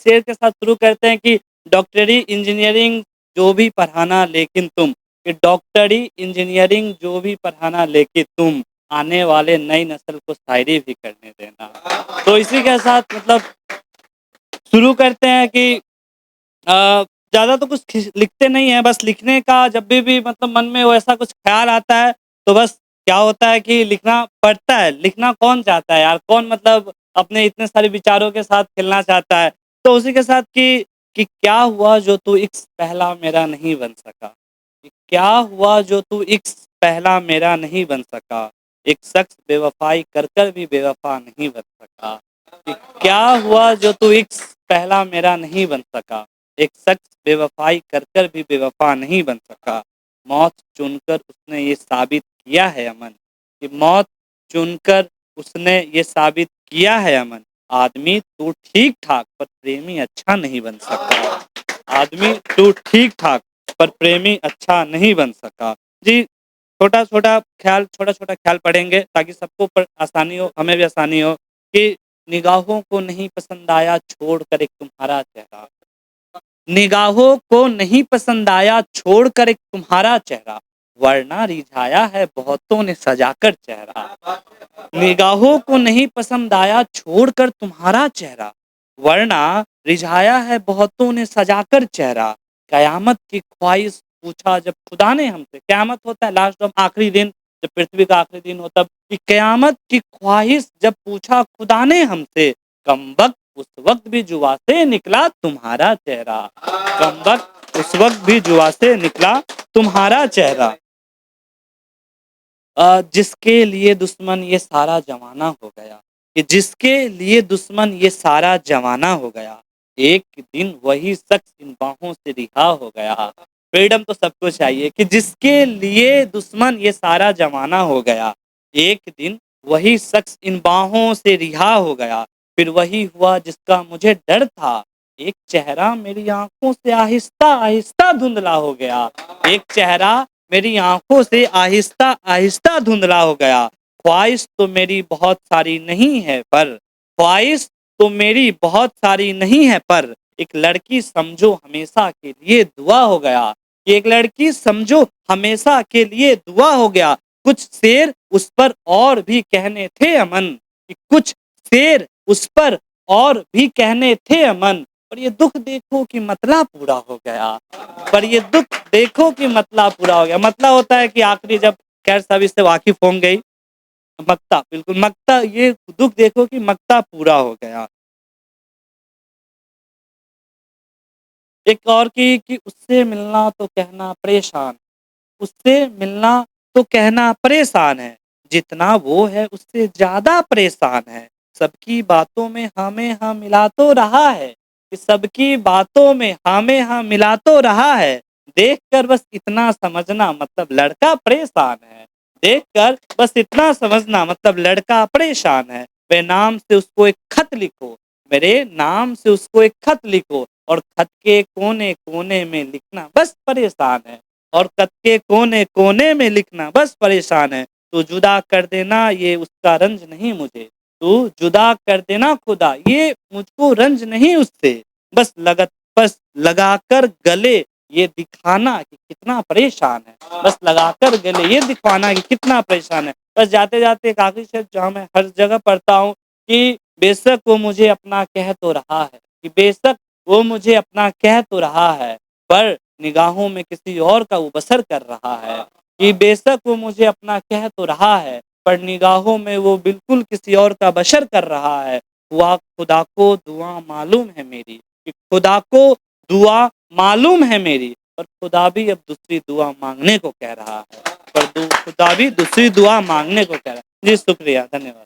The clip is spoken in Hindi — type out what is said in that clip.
शेर के साथ शुरू करते हैं कि डॉक्टरी इंजीनियरिंग जो भी पढ़ाना लेकिन तुम, कि डॉक्टरी इंजीनियरिंग जो भी पढ़ाना लेकिन तुम, आने वाले नई नस्ल को शायरी भी करने देना। तो इसी के साथ मतलब शुरू करते हैं कि ज़्यादा तो कुछ लिखते नहीं हैं, बस लिखने का जब भी मतलब मन में वैसा कुछ ख़्याल आता है, तो बस क्या होता है कि लिखना पड़ता है। लिखना कौन चाहता है यार? कौन मतलब अपने इतने सारे विचारों के साथ खेलना चाहता है? तो उसी के साथ कि क्या हुआ जो तू इक्स पहला मेरा नहीं बन सका? कि क्या हुआ जो तू इक्स पहला मेरा नहीं बन सका? एक शख्स बेवफ़ाई कर कर भी बेवफ़ा नहीं बन सका। कि क्या हुआ जो तू इक्स पहला मेरा नहीं बन सका? एक शख्स बेवफ़ाई कर कर भी बेवफ़ा नहीं बन सका। मौत चुनकर उसने ये साबित किया है अमन, कि मौत चुनकर उसने ये साबित किया है अमन, आदमी तू ठीक-ठाक पर प्रेमी अच्छा नहीं बन सका। आदमी तू ठीक-ठाक पर प्रेमी अच्छा नहीं बन सका। जी, छोटा-छोटा ख़्याल पढ़ेंगे ताकि सबको आसानी हो, हमें भी आसानी हो कि निगाहों को नहीं पसंद आया छोड़कर एक तुम्हारा चेहरा। निगाहों को नहीं पसंद आया छोड़कर एक तुम्हारा चेहरा, वरना रिझाया है बहुतों ने सजाकर चेहरा। निगाहों को नहीं पसंद आया छोड़कर तुम्हारा चेहरा, वरना रिझाया है बहुतों ने सजाकर चेहरा। कयामत की ख्वाहिश पूछा जब खुदा ने हमसे, कयामत होता है लास्ट ऑफ आखिरी दिन, जब पृथ्वी का आखिरी दिन होता है, कि कयामत की ख्वाहिश जब पूछा खुदा ने हमसे, कमबख्त उस वक्त भी जुआ से निकला तुम्हारा चेहरा। कमबख्त उस वक्त भी जुआ से निकला तुम्हारा चेहरा। जिसके लिए दुश्मन ये सारा ज़माना हो गया, कि जिसके लिए दुश्मन ये सारा ज़माना हो गया, एक दिन वही शख्स इन बाहों से रिहा हो गया। फ्रीडम तो सबको चाहिए, कि जिसके लिए दुश्मन ये सारा ज़माना हो गया, एक दिन वही शख्स इन बाहों से रिहा हो गया। फिर वही हुआ जिसका मुझे डर था, एक चेहरा मेरी आँखों से आहिस्ता-आहिस्ता धुंधला हो गया। एक चेहरा मेरी आँखों से आहिस्ता-आहिस्ता धुंधला हो गया। ख्वाहिश तो मेरी बहुत सारी नहीं है पर, ख्वाहिश तो मेरी बहुत सारी नहीं है पर, एक लड़की समझो हमेशा के लिए दुआ हो गया। कि एक लड़की समझो हमेशा के लिए दुआ हो गया। कुछ शेर उस पर और भी कहने थे अमन, कि कुछ शेर उस पर और भी कहने थे अमन, पर ये दुख देखो कि मतला पूरा हो गया। पर ये दुख देखो कि मतला पूरा हो गया। मतला होता है कि आखिरी जब खैर सब इससे वाकिफ होंगे ही, मक्ता, बिल्कुल मक्ता, ये दुख देखो कि मक्ता पूरा हो गया। एक और कि उससे मिलना तो कहना परेशान, उससे मिलना तो कहना परेशान है, जितना वो है उससे ज़्यादा परेशान है। सबकी बातों में हाँ में हाँ मिला तो रहा है, कि सबकी बातों में हाँ में हाँ मिला तो रहा है। देखकर बस इतना समझना मतलब लड़का परेशान है। देखकर बस इतना समझना मतलब लड़का परेशान है। मेरे नाम से उसको एक खत लिखो, मेरे नाम से उसको एक खत लिखो, और खत के कोने-कोने में लिखना बस परेशान है। और खत के कोने-कोने में लिखना बस परेशान है। तू जुदा कर देना ये उसका रंज नहीं मुझे, तू जुदा कर देना खुदा ये मुझको रंज नहीं उससे। बस बस लगाकर गले ये दिखाना कि कितना परेशान है। बस लगाकर गले ये दिखाना कि कितना परेशान है। बस जाते-जाते एक आखिरी शेर जहाँ मैं हर जगह पढ़ता हूँ, कि बेशक वो मुझे अपना कह तो रहा है, कि बेशक वो मुझे अपना कह तो रहा है, पर निगाहों में किसी और का वो बसर कर रहा है। कि बेशक वो मुझे अपना कह तो रहा है, पर निगाहों में वो बिल्कुल किसी और का बशर कर रहा है। हुआ खुदा को दुआ मालूम है मेरी, कि खुदा को दुआ मालूम है मेरी, पर खुदा भी अब दूसरी दुआ माँगने को कह रहा है। खुदा भी दूसरी दुआ माँगने को कह रहा है। जी शुक्रिया, धन्यवाद।